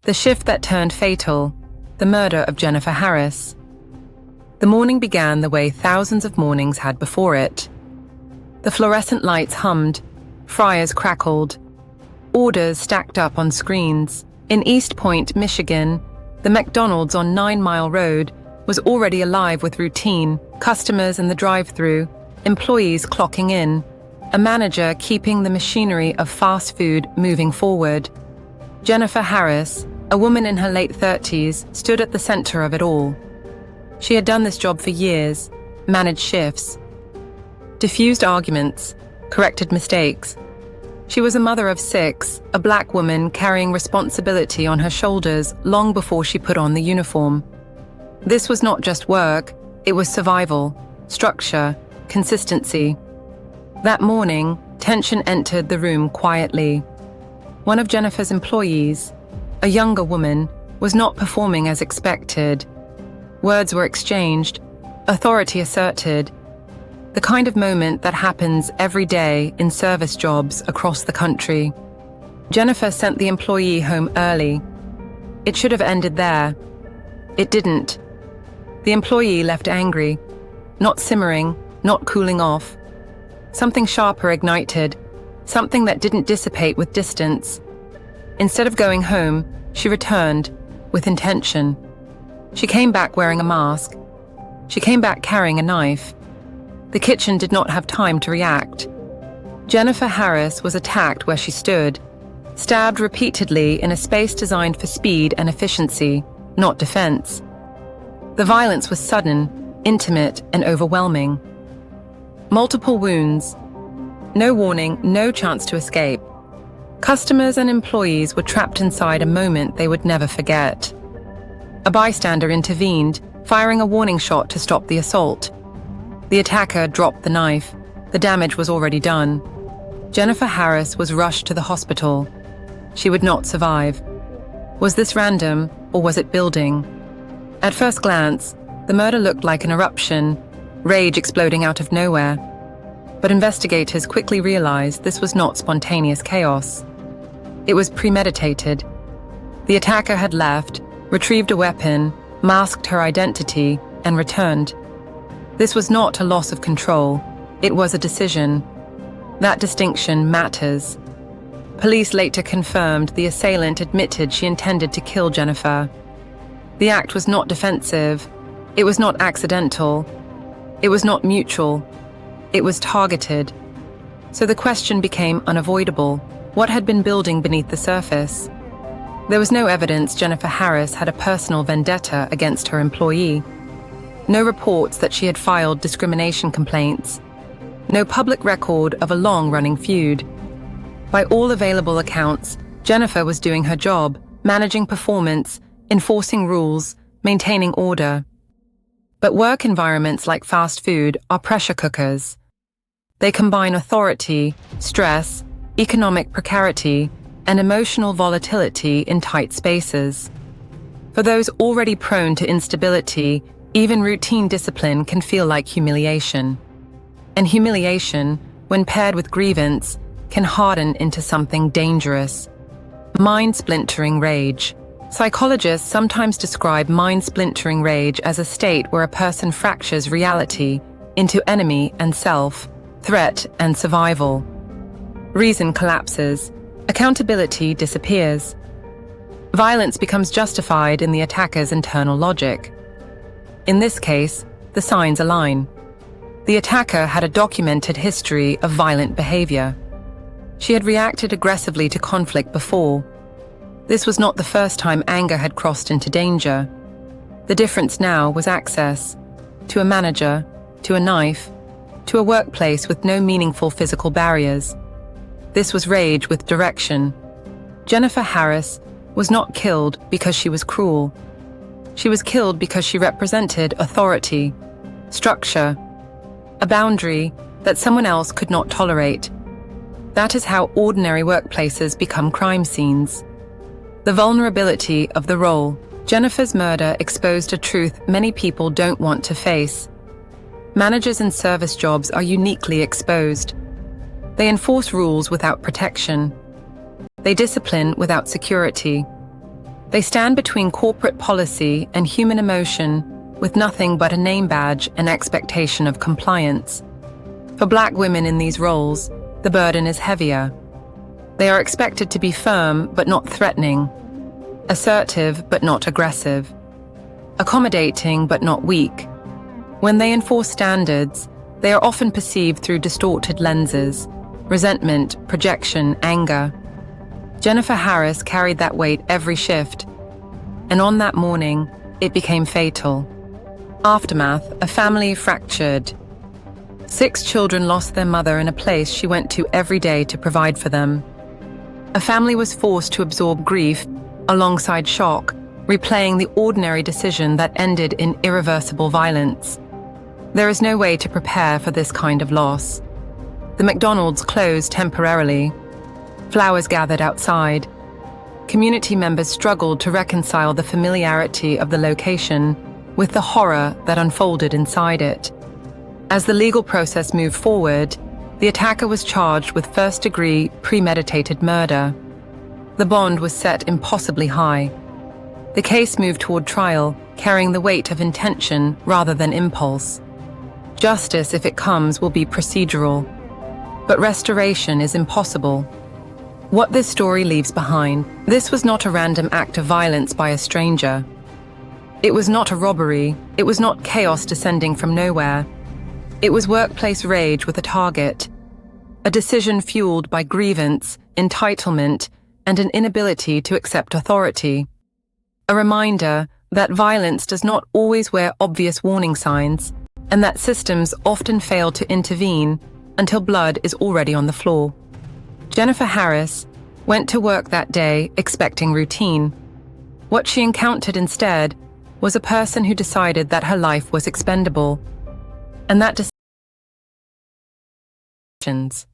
The shift that turned fatal, the murder of Jennifer Harris. The morning began the way thousands of mornings had before it. The fluorescent lights hummed, fryers crackled, orders stacked up on screens. In East Point, Michigan, the McDonald's on 9 Mile Road was already alive with routine, customers in the drive-thru, employees clocking in, a manager keeping the machinery of fast food moving forward. Jennifer Harris, a woman in her late 30s, stood at the center of it all. She had done this job for years, managed shifts, diffused arguments, corrected mistakes. She was a mother of 6, a black woman carrying responsibility on her shoulders long before she put on the uniform. This was not just work, it was survival, structure, consistency. That morning, tension entered the room quietly. One of Jennifer's employees, a younger woman, was not performing as expected. Words were exchanged, authority asserted, the kind of moment that happens every day in service jobs across the country. Jennifer sent the employee home early. It should have ended there. It didn't. The employee left angry, not simmering, not cooling off. Something sharper ignited, something that didn't dissipate with distance. Instead of going home, she returned, with intention. She came back wearing a mask. She came back carrying a knife. The kitchen did not have time to react. Jennifer Harris was attacked where she stood, stabbed repeatedly in a space designed for speed and efficiency, not defense. The violence was sudden, intimate, and overwhelming. Multiple wounds. No warning, no chance to escape. Customers and employees were trapped inside a moment they would never forget. A bystander intervened, firing a warning shot to stop the assault. The attacker dropped the knife. The damage was already done. Jennifer Harris was rushed to the hospital. She would not survive. Was this random, or was it building? At first glance, the murder looked like an eruption, rage exploding out of nowhere. But investigators quickly realized this was not spontaneous chaos. It was premeditated. The attacker had left, retrieved a weapon, masked her identity, and returned. This was not a loss of control. It was a decision. That distinction matters. Police later confirmed the assailant admitted she intended to kill Jennifer. The act was not defensive. It was not accidental. It was not mutual. It was targeted. So the question became unavoidable. What had been building beneath the surface? There was no evidence Jennifer Harris had a personal vendetta against her employee. No reports that she had filed discrimination complaints. No public record of a long-running feud. By all available accounts, Jennifer was doing her job, managing performance, enforcing rules, maintaining order. But work environments like fast food are pressure cookers. They combine authority, stress, economic precarity, and emotional volatility in tight spaces. For those already prone to instability, even routine discipline can feel like humiliation. And humiliation, when paired with grievance, can harden into something dangerous. Mind-splintering rage. Psychologists sometimes describe mind-splintering rage as a state where a person fractures reality into enemy and self, threat and survival. Reason collapses. Accountability disappears. Violence becomes justified in the attacker's internal logic. In this case, the signs align. The attacker had a documented history of violent behavior. She had reacted aggressively to conflict before. This was not the first time anger had crossed into danger. The difference now was access to a manager, to a knife, to a workplace with no meaningful physical barriers. This was rage with direction. Jennifer Harris was not killed because she was cruel. She was killed because she represented authority, structure, a boundary that someone else could not tolerate. That is how ordinary workplaces become crime scenes. The vulnerability of the role. Jennifer's murder exposed a truth many people don't want to face. Managers in service jobs are uniquely exposed. They enforce rules without protection. They discipline without security. They stand between corporate policy and human emotion, with nothing but a name badge and expectation of compliance. For Black women in these roles, the burden is heavier. They are expected to be firm but not threatening, assertive but not aggressive, accommodating but not weak. When they enforce standards, they are often perceived through distorted lenses: resentment, projection, anger. Jennifer Harris carried that weight every shift, and on that morning, it became fatal. Aftermath: a family fractured. 6 children lost their mother in a place she went to every day to provide for them. A family was forced to absorb grief alongside shock, replaying the ordinary decision that ended in irreversible violence. There is no way to prepare for this kind of loss. The McDonald's closed temporarily. Flowers gathered outside. Community members struggled to reconcile the familiarity of the location with the horror that unfolded inside it. As the legal process moved forward, the attacker was charged with first-degree premeditated murder. The bond was set impossibly high. The case moved toward trial, carrying the weight of intention rather than impulse. Justice, if it comes, will be procedural, but restoration is impossible. What this story leaves behind: this was not a random act of violence by a stranger. It was not a robbery. It was not chaos descending from nowhere. It was workplace rage with a target, a decision fueled by grievance, entitlement, and an inability to accept authority. A reminder that violence does not always wear obvious warning signs, and that systems often fail to intervene until blood is already on the floor. Jennifer Harris went to work that day expecting routine. What she encountered instead was a person who decided that her life was expendable, and that decisions.